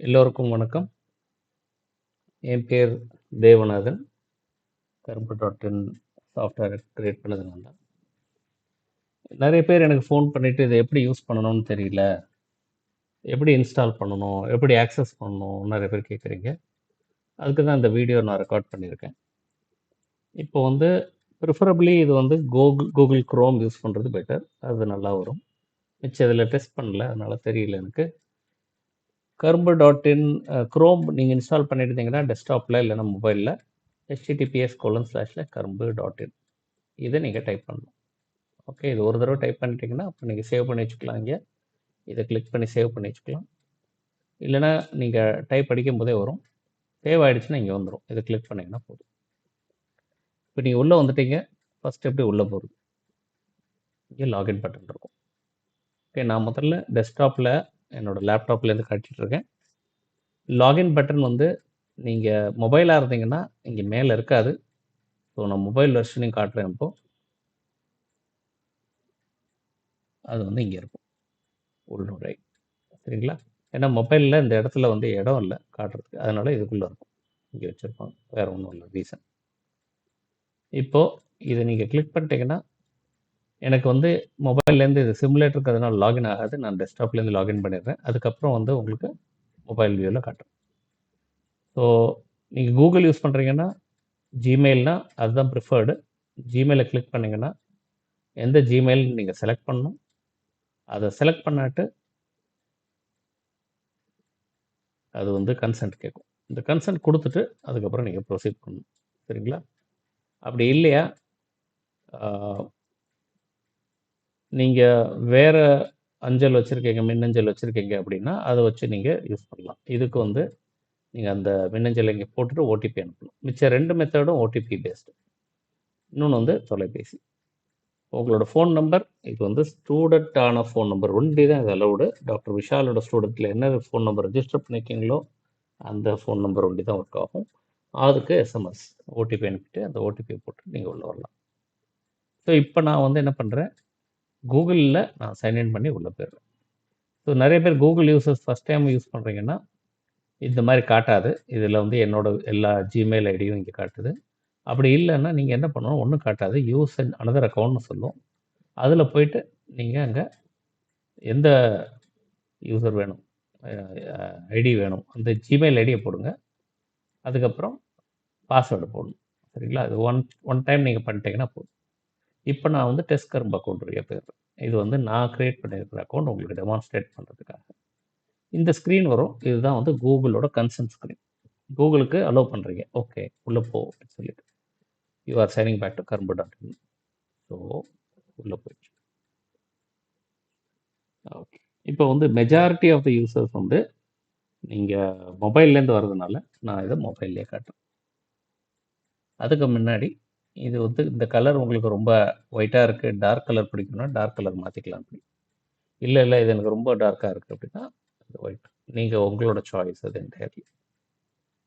எல்லோருக்கும் வணக்கம். என் பேர் தேவநாதன். கரும்பு.in சாஃப்ட்வேர் கிரியேட் பண்ணது நான் தான். நிறைய பேர் எனக்கு ஃபோன் பண்ணிட்டு இதை எப்படி யூஸ் பண்ணணும்னு தெரியல, எப்படி இன்ஸ்டால் பண்ணணும், எப்படி ஆக்சஸ் பண்ணணும் நிறைய பேர் கேட்குறீங்க. அதுக்கு தான் இந்த வீடியோ நான் ரெக்கார்ட் பண்ணியிருக்கேன். இப்போ வந்து ப்ரிஃபரபிளி இது வந்து கூகுள் குரோம் யூஸ் பண்ணுறது பெட்டர். அது நல்லா வரும். மிச்சம் இதில் டெஸ்ட் பண்ணல, அதனால் தெரியல எனக்கு. கரும்பு.in குரோம் நீங்கள் இன்ஸ்டால் பண்ணியிருந்தீங்கன்னா டெஸ்க்டாப்பில் இல்லைன்னா மொபைலில் https://karumbu.in இதை நீங்கள் டைப் பண்ணணும். ஓகே, இது ஒரு தடவை டைப் பண்ணிட்டீங்கன்னா அப்போ நீங்கள் சேவ் பண்ணி வச்சுக்கலாம். இங்கே இதை கிளிக் பண்ணி சேவ் பண்ணி வச்சுக்கலாம். இல்லைனா நீங்கள் டைப் அடிக்கும் போதே வரும். சேவ் ஆகிடுச்சுன்னா இங்கே வந்துடும். இதை கிளிக் பண்ணிங்கன்னா போதும். இப்போ நீங்கள் உள்ளே வந்துட்டீங்க. ஃபஸ்ட் எப்படி உள்ளே போகிறது? இங்கே லாகின் பட்டன் இருக்கும். ஓகே, நான் முதல்ல டெஸ்க்டாப்பில் என்னோடய லேப்டாப்லேருந்து காட்டிகிட்ருக்கேன். லாகின் பட்டன் வந்து நீங்கள் மொபைலாக இருந்தீங்கன்னா இங்கே மேலே இருக்காது. ஸோ நான் மொபைல் வெர்ஷனையும் காட்டுறேன். இப்போது அது வந்து இங்கே இருக்கும், உள்நுழை. சரிங்களா? ஏன்னா மொபைலில் இந்த இடத்துல வந்து இடம் இல்லை காட்டுறதுக்கு, அதனால் இதுக்குள்ளே இருக்கும். இங்கே வச்சுருப்பாங்க, வேறு ஒன்றும் இல்லை ரீசன். இப்போது இதை நீங்கள் கிளிக் பண்ணிட்டீங்கன்னா எனக்கு வந்து மொபைல்லேருந்து இது சிமுலேட்டருக்கு அதனால் லாகின் ஆகாது. நான் டெஸ்க்டாப்லேருந்து லாகின் பண்ணிடுறேன். அதுக்கப்புறம் வந்து உங்களுக்கு மொபைல் வியூவில் காட்டுறேன். ஸோ நீங்கள் கூகுள் யூஸ் பண்ணுறீங்கன்னா ஜிமெயில்னா அதுதான் ப்ரிஃபர்டு. ஜிமெயிலை கிளிக் பண்ணிங்கன்னா எந்த ஜிமெயில் நீங்கள் செலக்ட் பண்ணணும். அதை செலக்ட் பண்ணாட்டு அது வந்து கன்சென்ட் கேட்கும். இந்த கன்சென்ட் கொடுத்துட்டு அதுக்கப்புறம் நீங்கள் ப்ரொசீட் பண்ணணும். சரிங்களா? அப்படி இல்லையா நீங்கள் வேறு அஞ்சல் வச்சுருக்கீங்க, மின்னஞ்சல் வச்சுருக்கீங்க அப்படின்னா அதை வச்சு நீங்கள் யூஸ் பண்ணலாம். இதுக்கு வந்து நீங்கள் அந்த மின்னஞ்சலை இங்கே போட்டுட்டு ஓடிபி அனுப்பணும். மிச்சம் 2 மெத்தடும் ஓடிபி பேஸ்டு. இன்னொன்று வந்து தொலைபேசி. உங்களோட ஃபோன் நம்பர் இது வந்து ஸ்டூடெண்ட்டான ஃபோன் நம்பர் ஒன்லி தான் இது அலவுடு. டாக்டர் விஷாலோட ஸ்டூடெண்ட்டில் என்ன ஃபோன் நம்பர் ரெஜிஸ்டர் பண்ணியிருக்கீங்களோ அந்த ஃபோன் நம்பர் ஒன்லி தான் ஒர்க் ஆகும். அதுக்கு எஸ்எம்எஸ் ஓடிபி அனுப்பிட்டு அந்த ஓடிபியை போட்டு நீங்கள் உள்ளே வரலாம். ஸோ இப்போ நான் வந்து என்ன பண்ணுறேன், கூகுளில் நான் சைன்இன் பண்ணி உள்ளே போயிடுறேன். ஸோ நிறைய பேர் Google users first time use பண்ணுறீங்கன்னா இந்த மாதிரி காட்டாது. இதில் வந்து என்னோட எல்லா ஜிமெயில் ஐடியும் இங்கே காட்டுது. அப்படி இல்லைன்னா நீங்கள் என்ன பண்ணணும், ஒன்றும் காட்டாது. யூஸ் அனதர் அக்கௌண்ட்னு சொல்லும். அதில் போயிட்டு நீங்கள் அங்கே எந்த யூசர் வேணும், ஐடி வேணும், அந்த ஜிமெயில் ஐடியை போடுங்க. அதுக்கப்புறம் பாஸ்வேர்டு போடணும். சரிங்களா? அது ஒன் டைம் நீங்கள் பண்ணிட்டீங்கன்னா போதும். இப்போ நான் வந்து டெஸ்ட் கரும்பு அக்கௌண்ட் வழியாக போயிடுறேன். இது வந்து நான் க்ரியேட் பண்ணியிருக்கிற அக்கௌண்ட் உங்களுக்கு டெமான்ஸ்ட்ரேட் பண்ணுறதுக்காக. இந்த ஸ்க்ரீன் வரும். இதுதான் வந்து கூகுளோட கன்சென்ட் ஸ்க்ரீன். கூகுளுக்கு அலோவ் பண்ணுறீங்க. ஓகே, உள்ளே போ அப்படின்னு சொல்லிட்டு you are signing back to கரும்பு.in. ஸோ உள்ளே போயிடுச்சு. ஓகே, இப்போ வந்து மெஜாரிட்டி ஆஃப் த யூசர்ஸ் வந்து நீங்கள் மொபைல்லேருந்து வர்றதுனால நான் இதை மொபைல்லே காட்டுறேன். அதுக்கு முன்னாடி இது வந்து இந்த கலர் உங்களுக்கு ரொம்ப ஒயிட்டாக இருக்குது, டார்க் கலர் பிடிக்கும்னா டார்க் கலர் மாற்றிக்கலாம். அப்படி இல்லை இது எனக்கு ரொம்ப டார்க்காக இருக்குது அப்படின்னா அது ஒயிட். நீங்கள் உங்களோட சாய்ஸ் அது என்டையர்லி.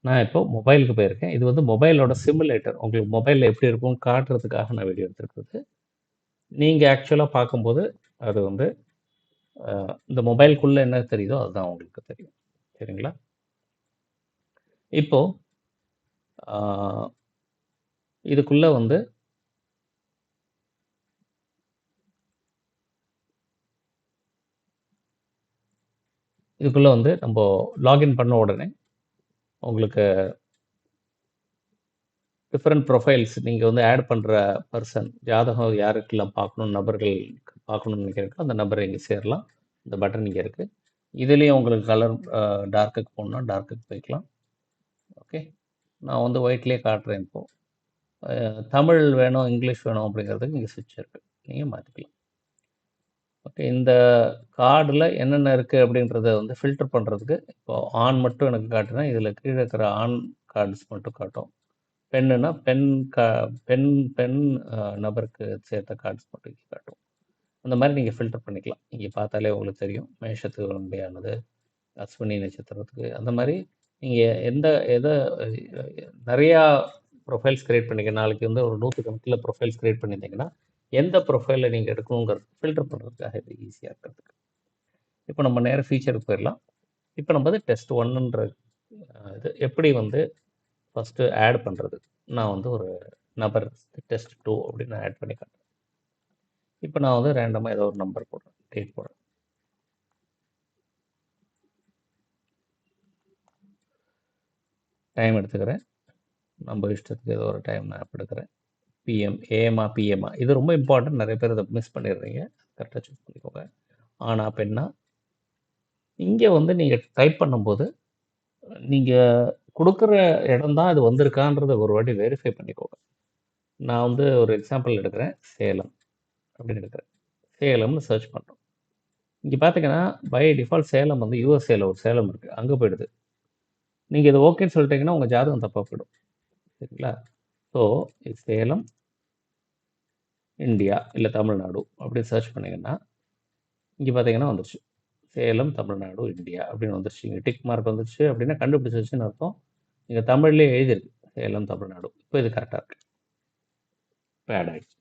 நான் இப்போ மொபைலுக்கு போயிருக்கேன். இது வந்து மொபைலோட சிமுலேட்டர். உங்களுக்கு மொபைலில் எப்படி இருக்கும்னு காட்டுறதுக்காக நான் வீடியோ எடுத்துருக்குறது. நீங்கள் ஆக்சுவலாக பார்க்கும்போது அது வந்து இந்த மொபைலுக்குள்ளே என்ன தெரியுதோ அதுதான் உங்களுக்கு தெரியும். சரிங்களா? இப்போது இதுக்குள்ளே வந்து நம்ம லாகின் பண்ண உடனே உங்களுக்கு டிஃப்ரெண்ட் ப்ரொஃபைல்ஸ் நீங்கள் வந்து ஆட் பண்ணுற பர்சன் ஜாதகம் யாருக்கெல்லாம் பார்க்கணும், நபர்கள் பார்க்கணும்னு நினைக்கிறீங்களோ அந்த நபரை இங்கே சேரலாம். இந்த பட்டன் இங்கே இருக்குது. இதுலேயும் உங்களுக்கு கலர் டார்க்குக்கு போகணுன்னா டார்க்குக்கு போய்க்கலாம். ஓகே, நான் வந்து ஒயிட்லேயே காட்டுறேன். இப்போது தமிழ் வேணும், இங்கிலீஷ் வேணும் அப்படிங்கிறதுக்கு இங்கே சுவிட்ச் இருக்குது, நீங்கள் மாற்றிக்கலாம். ஓகே, இந்த கார்டில் என்னென்ன இருக்குது அப்படின்றத வந்து ஃபில்டர் பண்ணுறதுக்கு இப்போது ஆன் மட்டும் எனக்கு காட்டுனா இதில் கீழே இருக்கிற ஆன் கார்ட்ஸ் மட்டும் காட்டும். பெண்ணுனா பெண் நபருக்கு சேர்த்த கார்ட்ஸ் மட்டும் இங்கே காட்டும். அந்த மாதிரி நீங்கள் ஃபில்டர் பண்ணிக்கலாம். இங்கே பார்த்தாலே உங்களுக்கு தெரியும். மேஷத்துக்கு உண்மையானது, அஸ்வினி நட்சத்திரத்துக்கு, அந்த மாதிரி நீங்கள் எதை நிறையா ப்ரொஃபைல்ஸ் க்ரியேட் பண்ணிக்க நாளைக்கு வந்து ஒரு 100 ப்ரொஃபைல்ஸ் க்ரியேட் பண்ணியிருந்தீங்கன்னா எந்த ப்ரொஃபைலில் நீங்கள் எடுக்கணுங்கிறது ஃபில்டர் பண்ணுறதுக்காக இது ஈஸியாக இருக்கிறதுக்கு. இப்போ நம்ம நேராக ஃபீச்சருக்கு போயிடலாம். இப்போ நம்ம வந்து டெஸ்ட் ஒன்னுன்ற இது எப்படி வந்து ஃபஸ்ட்டு ஆட் பண்ணுறது. நான் வந்து ஒரு நபர் டெஸ்ட் 2 அப்படின்னு நான் ஆட் பண்ணி காட்டுறேன். இப்போ நான் வந்து ரேண்டமாக ஏதோ ஒரு நம்பர் போடுறேன், டேட் போடுறேன். டைம் எடுத்துக்கிறேன். நம்ம இஷ்டத்துக்கு ஏதோ ஒரு டைம் நான் எடுக்கிறேன். பிஎம், ஏஎம்மா பிஎம்மா, இது ரொம்ப இம்பார்ட்டன்ட். நிறைய பேர் இதை மிஸ் பண்ணிடுறீங்க. கரெக்டாக சூஸ் பண்ணிக்கோங்க. ஆனா பெண்ணா, இங்கே வந்து நீங்கள் டைப் பண்ணும்போது நீங்கள் கொடுக்குற இடம் தான் இது வந்திருக்கான்றதை ஒரு வாட்டி வெரிஃபை பண்ணிக்கோங்க. நான் வந்து ஒரு எக்ஸாம்பிள் எடுக்கிறேன், சேலம் அப்படின்னு எடுக்கிறேன். சேலம்னு சர்ச் பண்ணுறோம். இங்கே பார்த்தீங்கன்னா பை டிஃபால்ட் சேலம் வந்து யூஎஸ்ஏல ஒரு சேலம் இருக்குது, அங்கே போயிடுது. நீங்கள் இது ஓகேன்னு சொல்லிட்டீங்கன்னா உங்கள் ஜாதகம் தப்பாக போயிடும். சரிங்களா? ஸோ சேலம் இந்தியா இல்லை தமிழ்நாடு அப்படின்னு சர்ச் பண்ணிங்கன்னா இங்கே பார்த்தீங்கன்னா வந்துருச்சு, சேலம் தமிழ்நாடு இந்தியா அப்படின்னு வந்துருச்சு. இங்கே டிக் மார்க் வந்துருச்சு அப்படின்னா கண்டுபிடிச்சிருச்சுன்னு அர்த்தம். இங்கே தமிழ்லேயே எழுதியிருக்கு சேலம் தமிழ்நாடு. இப்போ இது கரெக்டாக இருக்குது. இப்போ ஆட் ஆகிடுச்சு.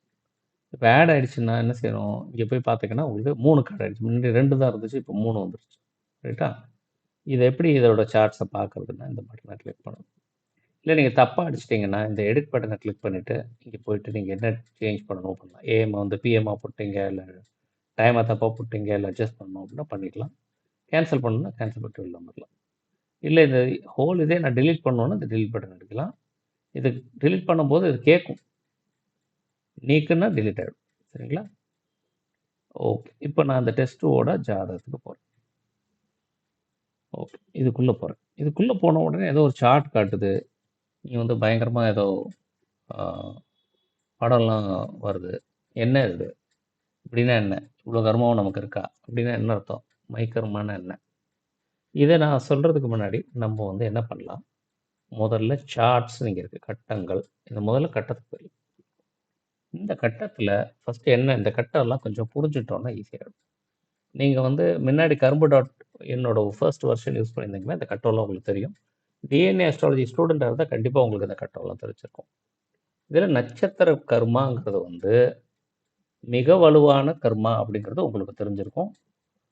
இப்போ ஆட் ஆகிடுச்சுன்னா என்ன செய்யணும், இங்கே போய் பார்த்தீங்கன்னா உங்களுக்கு 3 கார்டு ஆகிடுச்சு. முன்னாடி 2 தான் இருந்துச்சு, இப்போ 3 வந்துருச்சு. ரைட்டா? இதை எப்படி இதோட சார்ட்ஸை பார்க்குறதுன்னா இந்த பட்டனை கிளிக் பண்ணணும். இல்லை நீங்கள் தப்பாக அடிச்சிட்டிங்கன்னா இந்த எடிட் பட்டனை கிளிக் பண்ணிவிட்டு இங்கே போயிட்டு நீங்கள் என்ன சேஞ்ச் பண்ணணும் பண்ணலாம். ஏஎம் வந்து பிஎம்மாக போட்டிங்க, இல்லை டைமை தப்பாக போட்டிங்க, இல்லை அட்ஜஸ்ட் பண்ணணும் அப்படின்னா பண்ணிக்கலாம். கேன்சல் பண்ணணும்னா கேன்சல் பண்ணிட்டு வெளில வந்துடலாம். இல்லை இந்த ஹோல் இதே நான் delete பண்ணணும்னா இந்த delete பட்டன் எடுக்கலாம். இது delete பண்ணும்போது இது கேட்கும், நீக்குன்னா delete ஆகிடும். சரிங்களா? ஓகே. இப்போ நான் அந்த டெஸ்ட்டோட ஜாதகத்துக்கு போகிறேன். ஓகே, இதுக்குள்ளே போகிறேன். இதுக்குள்ளே போன உடனே ஏதோ ஒரு சார்ட் காட்டுது. நீங்கள் வந்து பயங்கரமாக ஏதோ படம்லாம் வருது. என்ன இது? அப்படின்னா என்ன? இவ்வளோ கர்மம் நமக்கு இருக்கா? அப்படின்னா என்ன அர்த்தம்? மைக்கர்மானா என்ன? இதை நான் சொல்கிறதுக்கு முன்னாடி நம்ம வந்து என்ன பண்ணலாம், முதல்ல சார்ட்ஸ் இங்கே இருக்குது, கட்டங்கள். இந்த முதல்ல கட்டத்துக்கு போயிடலாம். இந்த கட்டத்தில் ஃபஸ்ட்டு என்ன, இந்த கட்டம்லாம் கொஞ்சம் புரிஞ்சுட்டோன்னா ஈஸியாக இருக்கும். நீங்கள் வந்து முன்னாடி கரும்பு டாட் என்னோட ஃபர்ஸ்ட் வெர்ஷன் யூஸ் பண்ணியிருந்தீங்கன்னா இந்த கட்டம்லாம் உங்களுக்கு தெரியும். டிஎன்ஏ அஸ்ட்ராலஜி ஸ்டூடெண்ட்டாக இருந்தால் கண்டிப்பாக உங்களுக்கு இந்த கட்டம்லாம் தெரிஞ்சிருக்கும். இதில் நட்சத்திர கர்மாங்கிறது வந்து மிக வலுவான கர்மா அப்படிங்கிறது உங்களுக்கு தெரிஞ்சிருக்கும்.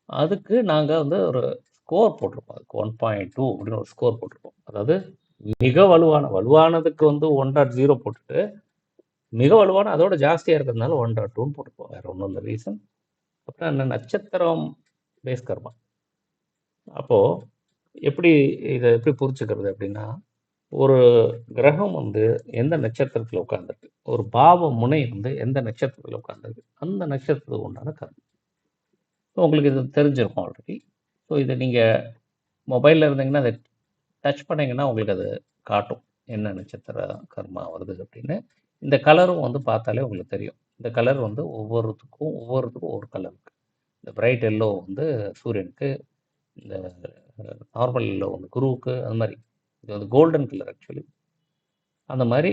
அதுக்கு நாங்கள் வந்து ஒரு ஸ்கோர் போட்டிருப்போம். அதுக்கு 1.2 அப்படின்னு ஒரு ஸ்கோர் போட்டிருப்போம். அதாவது மிக வலுவானதுக்கு வந்து 1.0 போட்டுட்டு மிக வலுவான அதோட ஜாஸ்தியாக இருக்கிறதுனால 1.2ன்னு போட்டிருப்போம். வேறு ஒன்றும் இல்லை ரீசன். அப்புறம் என்ன, நட்சத்திரம் பேஸ் கர்மா. அப்போது எப்படி இதை எப்படி புரிச்சுக்கிறது அப்படின்னா, ஒரு கிரகம் வந்து எந்த நட்சத்திரத்தில் உட்காந்துருக்கு, ஒரு பாவ முனை வந்து எந்த நட்சத்திரத்தில் உட்காந்துருக்கு, அந்த நட்சத்திரத்துக்கு உண்டான கர்மம். ஸோ உங்களுக்கு இது தெரிஞ்சிருக்கும் ஆல்ரெடி. ஸோ இதை நீங்கள் மொபைலில் இருந்தீங்கன்னா அதை டச் பண்ணிங்கன்னா உங்களுக்கு அது காட்டும் என்ன நட்சத்திர கர்மா வருது அப்படின்னு. இந்த கலரும் வந்து பார்த்தாலே உங்களுக்கு தெரியும். இந்த கலர் வந்து ஒவ்வொருத்துக்கும் ஒரு கலர் இருக்குது. இந்த பிரைட் எல்லோ வந்து சூரியனுக்கு, இந்த நார்மல் எல்லோ வந்து குருவுக்கு, அது மாதிரி இது வந்து கோல்டன் கலர் ஆக்சுவலி. அந்த மாதிரி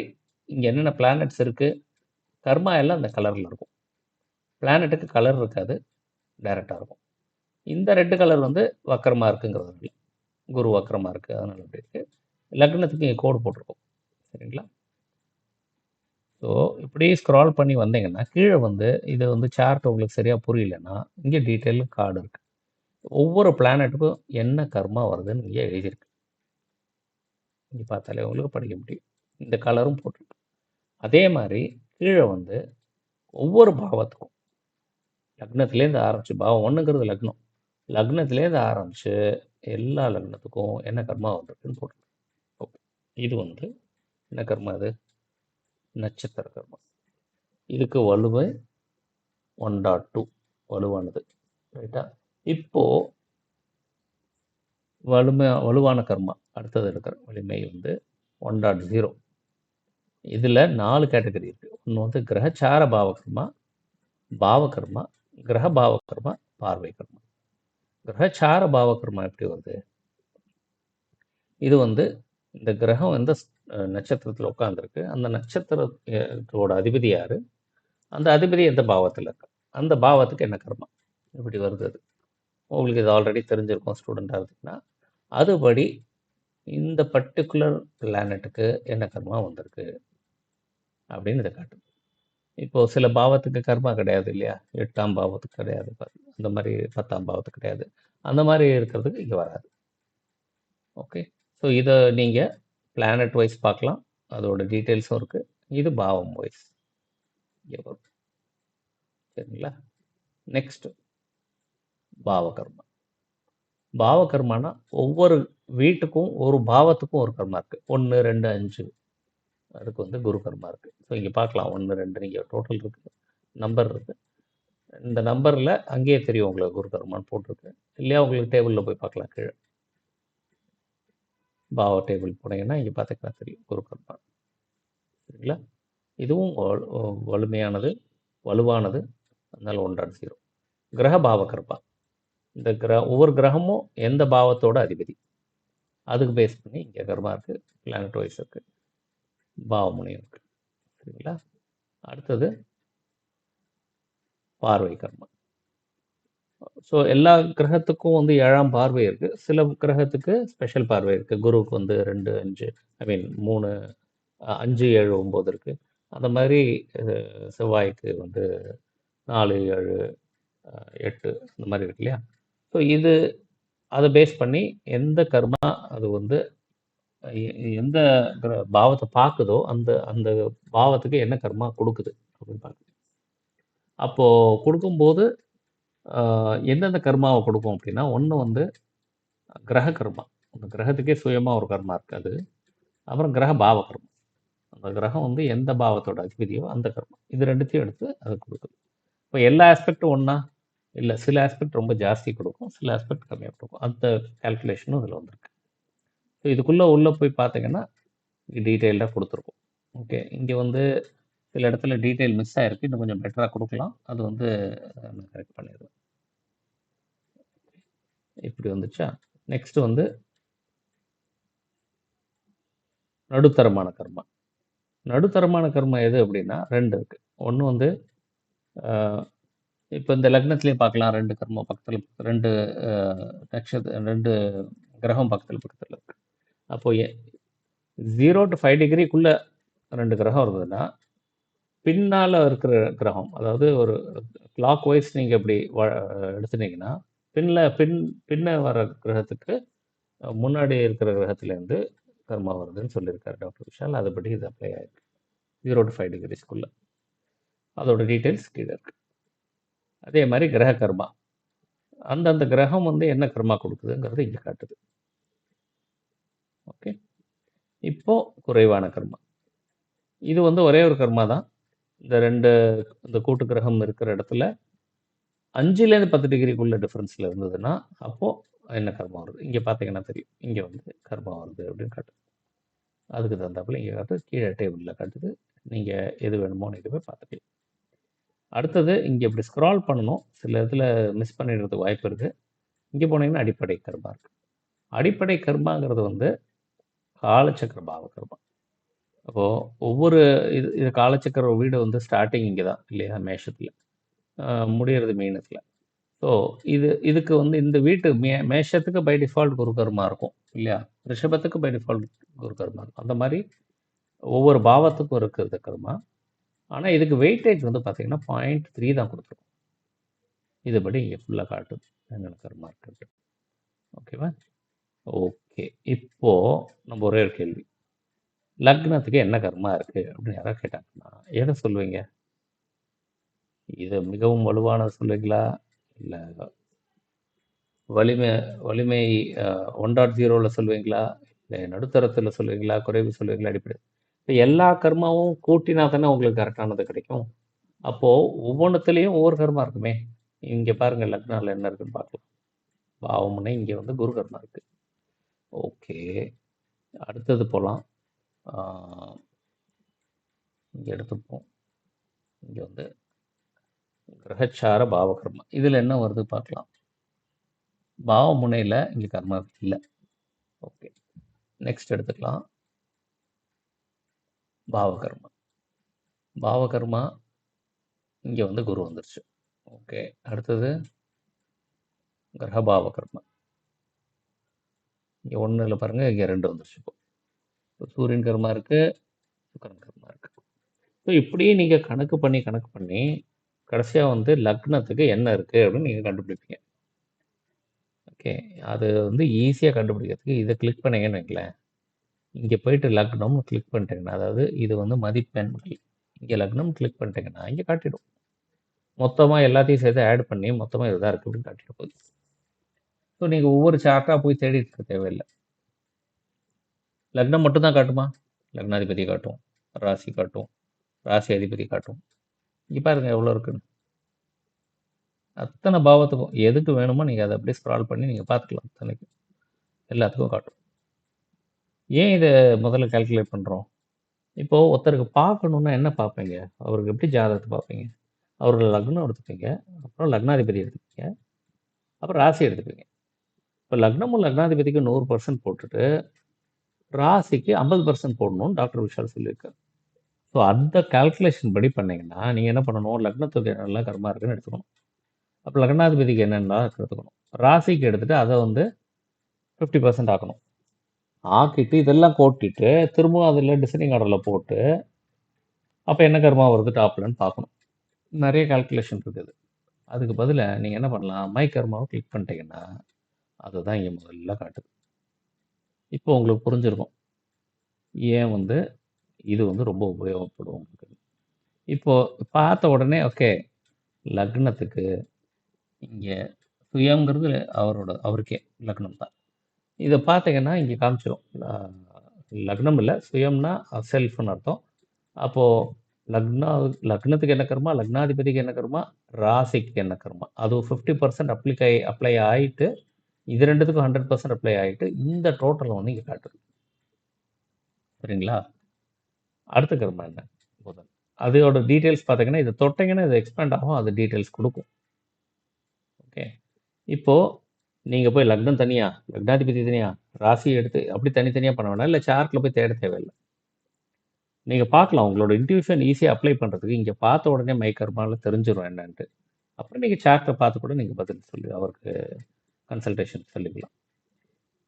இங்கே என்னென்ன பிளானட்ஸ் இருக்குது, கர்மா எல்லாம் இந்த கலரில் இருக்கும். பிளானட்டுக்கு கலர் இருக்காது, டைரெக்டாக இருக்கும். இந்த ரெட்டு கலர் வந்து வக்கரமாக இருக்குங்கிறது, குரு வக்கரமாக இருக்குது, அதனால் அப்படி இருக்குது. லக்னத்துக்கு இங்கே கோடு போட்டிருக்கோம். சரிங்களா? ஸோ இப்படி ஸ்க்ரால் பண்ணி வந்தீங்கன்னா கீழே வந்து இது வந்து சார்ட் உங்களுக்கு சரியாக புரியலன்னா இங்கே டீட்டெயில் கார்டு இருக்குது. ஒவ்வொரு பிளானட்டுக்கும் என்ன கர்மா வருதுன்னு இங்கே எழுதியிருக்கு. இங்கே பார்த்தாலே உங்களுக்கு படிக்க முடியும். இந்த கலரும் போட்டிருக்கு. அதே மாதிரி கீழே வந்து ஒவ்வொரு பாவத்துக்கும் லக்னத்துலேருந்து ஆரம்பிச்சு, பாவம் ஒன்றுங்கிறது லக்னம், லக்னத்துலேருந்து ஆரம்பித்து எல்லா லக்னத்துக்கும் என்ன கர்மா வந்திருக்குன்னு போட்டிருக்கு. ஓகே, இது வந்து என்ன கர்மா, அது நட்சத்திர கர்மா. இதுக்கு வலுவை 1.2 வலுவானது. ரைட்டா? இப்போது வலுவான கர்மா அடுத்தது இருக்கிற வலிமை வந்து 1.0. இதில் 4 கேட்டகரி இருக்குது. ஒன்று வந்து கிரகச்சார பாவகர்மா, பாவகர்மா, கிரக பாவகர்மா, பார்வை கர்மா. கிரகச்சார பாவகர்மா எப்படி வருது? இது வந்து இந்த கிரகம் எந்த நட்சத்திரத்தில் உட்காந்துருக்கு, அந்த நட்சத்திரத்தோட அதிபதி யார், அந்த அதிபதி எந்த பாவத்தில் இருக்கு, அந்த பாவத்துக்கு என்ன கர்மா, இப்படி வருது. அது உங்களுக்கு இது ஆல்ரெடி தெரிஞ்சிருக்கும் ஸ்டூடெண்ட்டாக இருந்தீங்கன்னா. அதுபடி இந்த பர்டிகுலர் பிளானட்டுக்கு என்ன கர்மா வந்திருக்கு அப்படின்னு இதை காட்டுது. இப்போது சில பாவத்துக்கு கர்மா கிடையாது இல்லையா, 8ஆம் பாவத்துக்கு கிடையாது, அந்த மாதிரி 10ஆம் பாவத்துக்கு கிடையாது, அந்த மாதிரி இருக்கிறதுக்கு இங்கே வராது. ஓகே. ஸோ இதை நீங்கள் பிளானட் வைஸ் பார்க்கலாம், அதோட டீட்டெயில்ஸும் இருக்குது. இது பாவம் வைஸ் இங்கே வரும். சரிங்களா? நெக்ஸ்ட் பாவகர்மா. பாவகர்மானா ஒவ்வொரு வீட்டுக்கும் ஒரு பாவத்துக்கும் ஒரு கர்மா இருக்குது. 1, 2, 5 அதுக்கு வந்து குரு கர்மா இருக்குது. ஸோ இங்கே பார்க்கலாம் 1, 2 நீங்கள் டோட்டல் இருக்குது, நம்பர் இருக்குது. இந்த நம்பரில் அங்கேயே தெரியும் உங்களுக்கு குரு கர்மான்னு போட்டிருக்கு. இல்லையா உங்களுக்கு டேபிளில் போய் பார்க்கலாம், கீழே பாவ டேபிள் போனீங்கன்னா இங்கே பார்த்தீங்கன்னா தெரியும் குரு கர்மா. சரிங்களா? இதுவும் வலிமையானது, வலுவானது, அதனால 1.0. கிரக பாவ கர்மா. இந்த ஒவ்வொரு கிரகமும் எந்த பாவத்தோட அதிபதி, அதுக்கு பேஸ் பண்ணி இங்கே கர்மா இருக்குது, பிளானட் வைஸ் இருக்குது, பாவமுனையும் இருக்குது. சரிங்களா? அடுத்தது பார்வை கர்மா. ஸோ எல்லா கிரகத்துக்கும் வந்து 7ஆம் பார்வை இருக்குது. சில கிரகத்துக்கு ஸ்பெஷல் பார்வை இருக்குது. குருவுக்கு வந்து 2, 5 ஐ மீன் 3, 5, 7, 9 இருக்குது. அந்த மாதிரி செவ்வாய்க்கு வந்து 4, 7, 8 இந்த மாதிரி இருக்கு இல்லையா? ஸோ இது அதை பேஸ் பண்ணி எந்த கர்மா அது வந்து எந்த பாவத்தை பார்க்குதோ அந்த அந்த பாவத்துக்கு என்ன கர்மா கொடுக்குது அப்படின்னு பார்க்குது. அப்போது கொடுக்கும்போது எந்தெந்த கர்மாவை கொடுக்கும் அப்படின்னா, ஒன்று வந்து கிரக கர்மா, அந்த கிரகத்துக்கே சுயமாக ஒரு கர்மா இருக்காது. அப்புறம் கிரக பாவ கர்மா, அந்த கிரகம் வந்து எந்த பாவத்தோட அதிபதியோ அந்த கர்மா. இது ரெண்டுத்தையும் எடுத்து அது கொடுக்குது. இப்போ எல்லா ஆஸ்பெக்டும் ஒன்றா இல்லை, சில ஆஸ்பெக்ட் ரொம்ப ஜாஸ்தி கொடுக்கும், சில ஆஸ்பெக்ட் கம்மியாக கொடுக்கும். அந்த கால்குலேஷனும் இதில் வந்திருக்கு. ஸோ இதுக்குள்ளே உள்ளே போய் பார்த்தீங்கன்னா டீட்டெயில்டாக கொடுத்துருக்கோம். ஓகே, இங்கே வந்து சில இடத்துல டீட்டெயில் மிஸ் ஆகிருக்கு, இன்னும் கொஞ்சம் பெட்டராக கொடுக்கலாம். அது வந்து நான் கரெக்ட் பண்ணிடுவேன். இப்படி வந்துச்சா? நெக்ஸ்ட் வந்து நடுத்தரமான கர்மா. நடுத்தரமான கர்மா எது அப்படின்னா 2 இருக்குது. ஒன்று வந்து இப்போ இந்த லக்னத்திலே பார்க்கலாம், 2 கர்மா பக்கத்தில் 2 நட்சத்திரம் 2 கிரகம் பக்கத்தில் இருக்குது. அப்போது 0 to 5 டிகிரிக்குள்ளே 2 கிரகம் இருந்ததுன்னா பின்னால் இருக்கிற கிரகம், அதாவது ஒரு கிளாக் வைஸ் நீங்கள் இப்படி எடுத்துனீங்கன்னா பின்ன வர கிரகத்துக்கு முன்னாடி இருக்கிற கிரகத்துலேருந்து கர்மா வருதுன்னு சொல்லியிருக்காரு டாக்டர் விஷால். அதுபடி இது அப்ளை ஆகிருக்கு 0 to 5 டிகிரிஸ்க்குள்ளே. அதோட டீட்டெயில்ஸ் கீழே இருக்குது. அதே மாதிரி கிரக கர்மா, அந்தந்த கிரகம் வந்து என்ன கர்மா கொடுக்குதுங்கிறது இங்கே காட்டுது. ஓகே, இப்போது குறைவான கர்மா. இது வந்து ஒரே ஒரு கர்மா தான். இந்த கூட்டு கிரகம் இருக்கிற இடத்துல 5லேருந்து 10 டிகிரிக்குள்ள டிஃப்ரென்ஸில் இருந்ததுன்னா அப்போது என்ன கர்மா வருது இங்கே பார்த்தீங்கன்னா தெரியும். இங்கே வந்து கர்மா வருது அப்படின்னு காட்டுது. அதுக்கு தகுந்தாப்புல இங்கே காட்டுது, கீழே டேபிளில் காட்டுது. நீங்கள் எது வேணுமோன்னு இது போய் பார்த்துக்கலாம். அடுத்தது இங்கே இப்படி ஸ்க்ரால் பண்ணணும், சில இதில் மிஸ் பண்ணிடுறதுக்கு வாய்ப்பு இருக்குது. இங்கே போனீங்கன்னா அடிப்படை கர்மா இருக்குது. அடிப்படை கர்மாங்கிறது வந்து காலச்சக்கர பாவ கர்மா. அப்போது ஒவ்வொரு இது காலச்சக்கர வீடு வந்து ஸ்டார்டிங் இங்கே தான் இல்லையா, மேஷத்தில், முடியறது மீனத்தில். ஸோ இதுக்கு வந்து இந்த வீட்டு மேஷத்துக்கு பை டிஃபால்ட் குரு கர்மா இருக்கும் இல்லையா, ரிஷபத்துக்கு பை டிஃபால்ட் குரு கர்மா இருக்கும். அந்த மாதிரி ஒவ்வொரு பாவத்துக்கும் இருக்கிறது கர்மா. ஆனால் இதுக்கு வெயிட்டேஜ் வந்து பார்த்தீங்கன்னா 0.3 தான் கொடுத்துருக்கும். இதுபடி இங்கே ஃபுல்லாக காட்டுது என்னென்ன கர்மா இருக்குது. ஓகேவா? ஓகே, இப்போது நம்ம ஒரே ஒரு கேள்வி, லக்னத்துக்கு என்ன கர்மா இருக்குது அப்படின்னு யாராவது கேட்டாங்கன்னா எதை சொல்லுவீங்க? இது மிகவும் வலுவானது சொல்லுவீங்களா, இல்லை வலிமை 1.0வில் சொல்லுவீங்களா, இல்லை நடுத்தரத்தில் சொல்லுவீங்களா, குறைவு சொல்லுவீங்களா? அடிப்படை இப்போ எல்லா கர்மாவும் கூட்டினா தானே உங்களுக்கு கரெக்டானது கிடைக்கும். அப்போது ஒவ்வொன்றுத்துலேயும் ஒவ்வொரு கர்மா இருக்குமே. இங்கே பாருங்கள், லக்னாவில் என்ன இருக்குன்னு பார்க்கலாம். பாவமுனை இங்கே வந்து குரு கர்மா இருக்குது. ஓகே, அடுத்தது போகலாம். இங்கே எடுத்துப்போம். இங்கே வந்து கிரகச்சார பாவகர்மா, இதில் என்ன வருது பார்க்கலாம். பாவமுனையில் இங்கே கர்மா இல்லை. ஓகே, நெக்ஸ்ட் எடுத்துக்கலாம். பாவகர்மா, பாவகர்மா இங்கே வந்து குரு வந்துருச்சு. ஓகே, அடுத்தது கிரகபாவ கர்மா. இங்கே 1 பாருங்கள், இங்கே 2 வந்துருச்சு. இப்போ சூரியன் கர்மா இருக்குது, சுக்கரன் கர்மா இருக்குது. ஸோ இப்படியே நீங்கள் கணக்கு பண்ணி கடைசியாக வந்து லக்னத்துக்கு என்ன இருக்குது அப்படின்னு நீங்கள் கண்டுபிடிப்பீங்க. Okay, okay. அது வந்து ஈஸியா கண்டுபிடிக்கிறதுக்கு இத கிளிக் பண்ணீங்கன்னு வைங்களேன். இங்க போயிட்டு லக்னம்னு கிளிக் பண்ணிட்டீங்கன்னா, அதாவது இது வந்து மதிப்பெண்கள். இங்க லக்னம் கிளிக் பண்ணிட்டீங்கன்னா, இங்க காட்டிடும். மொத்தமா எல்லாத்தையும் சேர்த்து ஆட் பண்ணி, மொத்தமா இதுதான் இருக்கு அப்படின்னு காட்டிட்டு போகுது. ஸோ நீங்க ஒவ்வொரு சார்ட்டா போய் தேடிட்டு இருக்க தேவையில்ல. லக்னம் மட்டும் தான் காட்டுமா? லக்னாதிபதி காட்டும், ராசி காட்டும், ராசி அதிபதி காட்டும். இங்க பாருங்க எவ்வளோ இருக்குன்னு. அத்தனை பாவத்துக்கும் எதுக்கு வேணுமோ நீங்க அத அப்படியே ஸ்க்ரால் பண்ணி நீங்க பார்த்துக்கலாம். அத்தனைக்கும் எல்லாத்துக்கும் காட்டும். ஏன் இத முதல்ல கால்குலேட் பண்றோம்? இப்போ ஒருத்தருக்கு பார்க்கணும்னா என்ன பார்ப்பீங்க? அவருக்கு எப்படி ஜாதகத்த பார்ப்பீங்க? அவரோட லக்னம் எடுத்துப்பீங்க, அப்புறம் லக்னாதிபதி எடுத்துப்பீங்க, அப்புறம் ராசி எடுத்துப்பீங்க. இப்போ லக்னமும் லக்னாதிபதிக்கும் 100% போட்டுட்டு, ராசிக்கு 50% போடணும்னு டாக்டர் விஷால் சொல்லியிருக்காரு. ஸோ அந்த கால்குலேஷன் படி பண்ணீங்கன்னா, நீங்க என்ன பண்ணணும்? லக்னத்துக்கு என்னெல்லாம் கர்மா இருக்குன்னு எடுத்துக்கணும். அப்போ லக்னாதிபதிக்கு என்னென்னலாம் எடுத்துக்கணும். ராசிக்கு எடுத்துட்டு அத வந்து 50% ஆக்கணும். ஆக்கிட்டு இதெல்லாம் கூட்டிட்டு, திரும்பவும் அதில டிசெண்டிங் ஆர்டர்ல போட்டு, அப்ப என்ன கர்மா வருது டாப்லன்னு பார்க்கணும். நெறைய கால்குலேஷன் இருக்குது. அதுக்கு பதிலா நீங்க என்ன பண்ணலாம்? மை கர்மாவ கிளிக் பண்ணிட்டீங்கன்னா, அதுதான் இங்க முதல்ல காட்டுது. இப்போ உங்களுக்கு புரிஞ்சிருக்கும். ஏன் வந்து இது வந்து ரொம்ப உபயோகப்படும் உங்களுக்கு. இப்போ பார்த்த உடனே ஓகே, லக்னத்துக்கு இங்க சுயம்ங்கிறது அவருக்கே லக்னம் தான். இத பார்த்தீங்கன்னா, இங்க காமிச்சிரும். லக்னம் இல்ல, சுயம்னா செல்ஃப்ன்னு அர்த்தம். அப்போ லக்னா லக்னத்துக்கு என்ன கர்மா, லக்னாதிபதிக்கு என்ன கர்மா, ராசிக்கு என்ன கர்மா. அது 50% அப்ளை ஆயிட்டு, இது 2த்துக்கும் 100% அப்ளை ஆயிட்டு, இந்த டோட்டல் வந்து இங்க காட்டுது. சரிங்களா? அடுத்த கர்மா என்ன? புதன். அதோட டீட்டெயில்ஸ் பார்த்தீங்கன்னா, இத தொட்டீங்கன்னா இது எக்ஸ்பேண்ட் ஆகும். அது டீட்டெயில்ஸ் குடுக்கும். ஓகே. இப்போ நீங்க போய் லக்னம் தனியா, லக்னாதிபதி தனியா, ராசி எடுத்து அப்படி தனித்தனியா பண்ண வேணாம். இல்ல சார்ட்ல போய் தேட தேவையில்ல. நீங்க பார்க்கலாம். உங்களோட இன்ட்யூஷன் ஈஸியா அப்ளை பண்றதுக்கு இங்க பார்த்த உடனே மை கர்மால தெரிஞ்சிரும் என்னன்ட்டு. அப்புறம் நீங்க சார்ட்ட பார்த்து கூட நீங்க பதில் சொல்லி அவருக்கு கன்சல்டேஷன் சொல்லிக்கலாம்.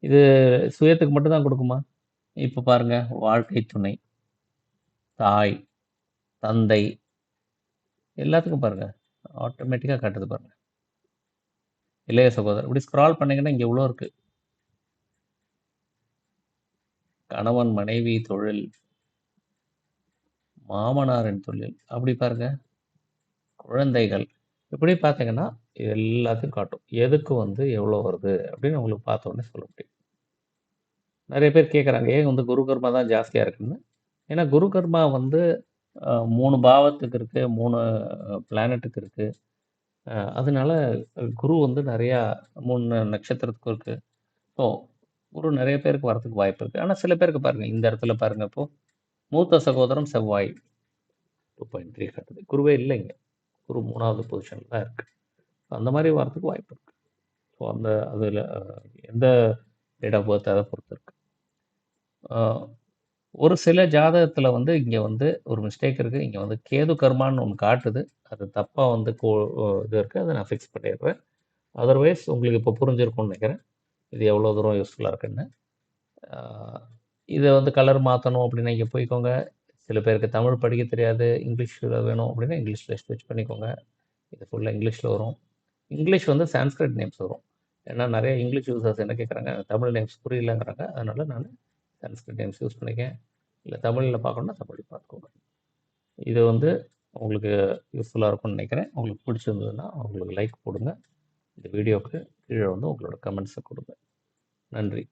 இது சுயத்துக்கு மட்டும் தான் குடுக்குமா? இப்ப பாருங்க, வாழ்க்கை துணை, தாய், தந்தை எல்லாத்துக்கும் பாருங்க. ஆட்டோமேட்டிக்கா காட்டுது பாருங்க. இளைய சகோதரர். இப்படி ஸ்க்ரால் பண்ணீங்கன்னா இங்க இவ்ளோ இருக்கு. கணவன், மனைவி, தொழில், மாமனாரின் தொழில். அப்படி பாருங்க. குழந்தைகள். இப்படி பார்த்தீங்கன்னா, இது எல்லாத்தையும் காட்டும். எதுக்கு வந்து எவ்வளோ வருது அப்படின்னு உங்களுக்கு பார்த்த உடனே சொல்ல முடியும். நெறைய பேர் கேட்குறாங்க, ஏன் வந்து குரு கர்மா தான் ஜாஸ்தியா இருக்குன்னு? ஏன்னா குரு கர்மா வந்து 3 பாவத்துக்கு இருக்கு, 3 பிளானட்டுக்கு இருக்கு. அதனால குரு வந்து நெறையா 3 நட்சத்திரத்துக்கும் இருக்கு. ஸோ குரு நெறைய பேருக்கு வரதுக்கு வாய்ப்பு இருக்கு. ஆனா சில பேருக்கு பாருங்க, இந்த இடத்துல பாருங்க இப்போ, மூத்த சகோதரன் செவ்வாய் 2.3 காட்டுது. குருவே இல்ல இங்க. குரு 3வது பொசிஷன்ல தான் இருக்கு. அந்த மாரி வரதுக்கு வாய்ப்பு இருக்கு. ஸோ அந்த அதில எந்த டேட் ஆஃப் பர்த் அத பொறுத்து இருக்கு. அ ஒரு சில ஜாதகத்தில வந்து இங்க வந்து ஒரு மிஸ்டேக் இருக்கு. இங்க வந்து கேது கர்மான்னு ஒண்ணு காட்டுது. அது தப்பா வந்து இது இருக்கு. அத நான் ஃபிக்ஸ் பண்ணிடுறேன். அதர்வைஸ் உங்களுக்கு இப்போ புரிஞ்சிருக்கும்னு நெனைக்கிறேன். இது எவ்வளோ தூரம் யூஸ்ஃபுல்லா இருக்குன்னு. அ இத வந்து கலர் மாத்தணும் அப்படின்னா இங்க போய்க்கோங்க. சில பேருக்கு தமிழ் படிக்க தெரியாது. இங்கிலீஷ்ல வேணும் அப்படின்னா இங்கிலீஷ்ல ஸ்விட்ச் பண்ணிக்கோங்க. இது ஃபுல்லா இங்கிலீஷ்ல வரும். இங்கிலீஷ் வந்து சான்ஸ்கிரிட் நேம்ஸ் வரும். ஏன்னா நெறைய இங்கிலீஷ் யூசர்ஸ் என்ன கேட்குறாங்க, தமிழ் நேம்ஸ் புரியலங்கிறாங்க. அதனால நானு சான்ஸ்கிரிட் நேம்ஸ் யூஸ் பண்ணியிருக்கேன். இல்ல தமிழ்ல பார்க்கணும்னா தமிழ்ல பார்த்துக்கோங்க. இது வந்து உங்களுக்கு யூஸ்ஃபுல்லா இருக்கும்னு நெனைக்கிறேன். உங்களுக்கு பிடிச்சிருந்ததுன்னா உங்களுக்கு லைக் போடுங்க. இந்த வீடியோவுக்கு கீழ வந்து உங்களோட கமெண்ட்ஸ குடுங்க. நன்றி.